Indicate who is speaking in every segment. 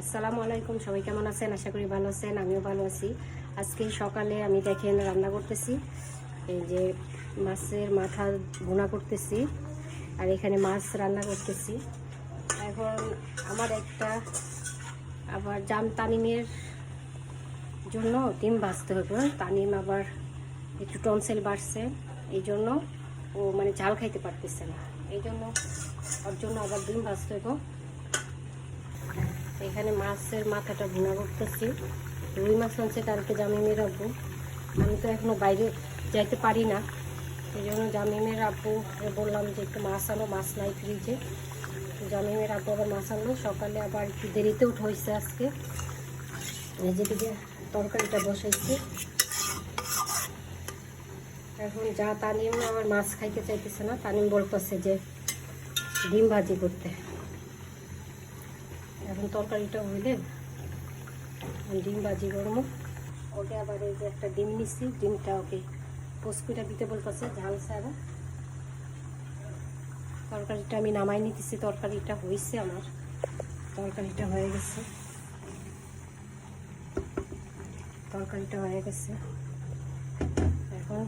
Speaker 1: আসসালামু আলাইকুম, সবাই কেমন আছেন? আশা করি ভালো আছেন, আমিও ভালো আছি। আজকে সকালে আমি দেখেন রান্না করতেছি, এই যে মাছের মাথা ভুনা করতেছি আর এখানে মাছ রান্না করতেছি। এখন আমার একটা আবার তানিমের জন্য ডিম ভাজতে হবে। তানিম আবার একটু টনসিল বাড়ছে, এই জন্য ও মানে ঝাল খাইতে পারতেছে না, এই জন্য ওর জন্য আবার ডিম ভাজতে হবে। এখানে মাছের মাথাটা ভুনা করতেছি। রুই মাছ আনছে কালকে জামিমের আব্বু। আমি তো এখনো বাইরে যাইতে পারি না, এই জন্য জামিমের আব্বু বললাম যে একটু মাছ আনো, মাছ নাই ফ্রিজে। জামিমের আব্বু আবার মাছ আনলো। সকালে আবার একটু দেরিতে উঠে হয়েছে আজকে। যেদিকে তরকারিটা বসাইছি, এখন তানিম আমার মাছ খাইতে চাইতেছে না। তানিম বলতেছে যে ডিম ভাজি করতে। এখন তরকারিটা হইলে ডিম ভাজি করবো। ওকে আবার এই যে একটা ডিম নিচ্ছি, ডিমটা ওকে পোস্টপিটা দিতে বলতেছে ঝাল ছাড়া। তরকারিটা আমি নামাই নিতেছি। তরকারিটা হয়েছে, আমার তরকারিটা হয়ে গেছে, তরকারিটা হয়ে গেছে। এখন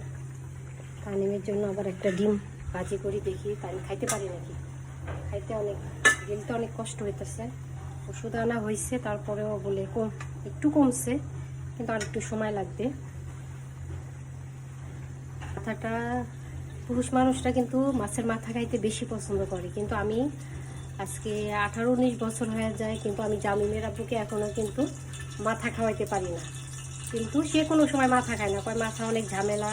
Speaker 1: তানিমের জন্য আবার একটা ডিম ভাজি করি, দেখি তানিম খাইতে পারি নাকি। খাইতে গিলতে অনেক কষ্ট হইতেছে। ওষুধ আনা হয়েছে, তারপরেও বলে একটু কমছে, কিন্তু আর একটু সময় লাগবে। মাথাটা পুরুষ মানুষরা কিন্তু মাছের মাথা খাইতে বেশি পছন্দ করে, কিন্তু আমি আজকে 18-19 বছর হয়ে যায়, কিন্তু আমি জামিমের আব্বুকে এখনও কিন্তু মাথা খাওয়াইতে পারি না। কিন্তু সে কোনো সময় মাথা খায় না, কয় মাথা অনেক ঝামেলা,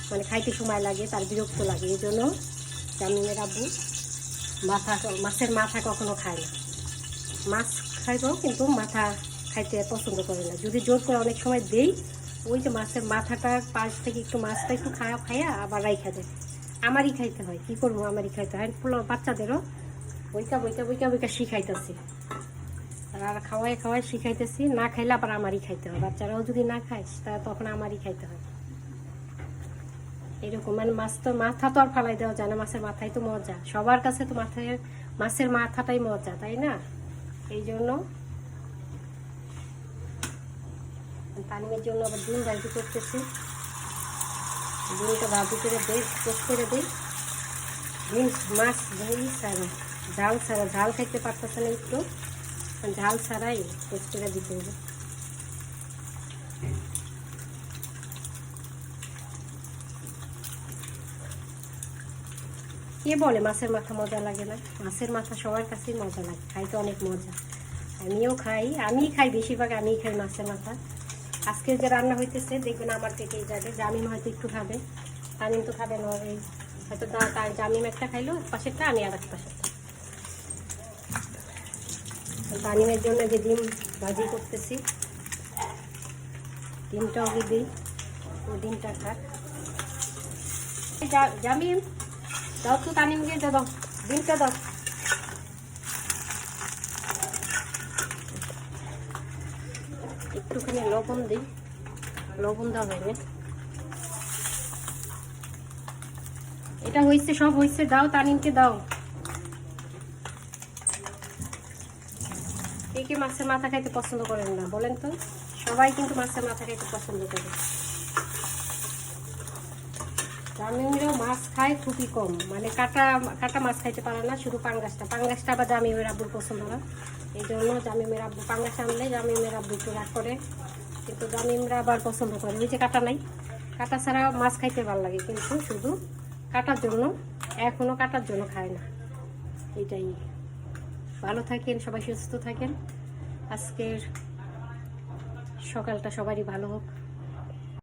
Speaker 1: মানে খাইতে সময় লাগে, তার বিরক্ত লাগে। এই জন্য জামিমের আব্বু মাছের মাথা কখনো খায় না। মাছ খাইব কিন্তু মাথা খাইতে পছন্দ করে না। যদি জোর করে অনেক সময় দেই, ওই যে মাছের মাথাটার পাশ থেকে একটু মাছটা একটু খাইয়া আবার রাইখা দেয়। আমারই খাইতে হয়, কি করবো, আমারই খাইতে হয়। বাচ্চাদেরও বইকা শিখাইতেছি, আর খাওয়াই শিখাইতেছি। না খাইলে আবার আমারই খাইতে হয়। বাচ্চারাও যদি না খায় তখন আমারই খাইতে হয়। এরকম মানে মাথা তো আর ফালাই দেওয়া যায় না। মাছের মাথাই তো মজা, সবার কাছে তো মাছের মাথাটাই মজা, তাই না? এই জন্য তানিমের জন্য আবার ডিম ভাজি করতেছি। ডিমটা ভাজি করে টেস্ট করে দিই। ডিম মাছ ঝাল ছাড়া, ঝাল খাইতে পারতেছে না, একটু ঝাল ছাড়াই টেস্ট করে দিতে হবে। কে বলে মাছের মাথা মজা লাগে না? মাছের মাথা সবার কাছেই মজা লাগে, খাইতে অনেক মজা। আমিও খাই বেশিরভাগ আমিই খাই মাছের মাথা। আজকে যে রান্না হইতেছে দেখবেন আমার পেটেই যাবে। জামিম হয়তো একটু খাবে, তামিম তো খাবে না। হয়তো তার জামিম একটা খাইলো এক পাশেরটা, আমি আর এক পাশেরটা। তামিমের জন্য যে ডিম ভাজি করতেছি, ডিমটাও দিই, ও ডিমটা খাক। জামিম দাও তো, তানিমকে দাও, ডিমটা দাও। একটুখানি লবণ দিই, লবণ দেওয়া হয়নি। এটা হয়েছে, সব হয়েছে, দাও তানিমকে দাও। কে মাছের মাথা খাইতে পছন্দ করেন না বলেন তো? সবাই কিন্তু মাছের মাথা খাইতে পছন্দ করে। জামিমেরও মাছ খায় খুবই কম, মানে কাটা মাছ খাইতে পারে না, শুধু পাঙ্গাসটা আবার জামিমের আব্বুর পছন্দ না। এই জন্য জামিমের আব্বু পাঙ্গাস আনলে জামিমের আব্বু একটু রাগ করে, কিন্তু জামিমরা আবার পছন্দ করে। ওই যে কাটা নাই, কাটা ছাড়া মাছ খাইতে ভালো লাগে, কিন্তু শুধু কাটার জন্য, এখনও কাটার জন্য খায় না। এটাই। ভালো থাকেন, সবাই সুস্থ থাকেন। আজকের সকালটা সবারই ভালো হোক।